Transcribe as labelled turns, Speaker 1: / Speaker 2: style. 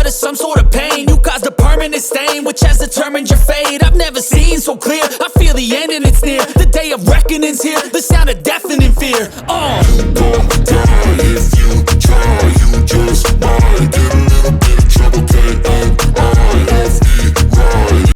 Speaker 1: blood is some sort of pain. You caused a permanent stain, which has determined your fate. I've never seen so clear, I feel the end and it's near. The day of reckoning's here, the sound of deafening fear.
Speaker 2: You gon' die if you try.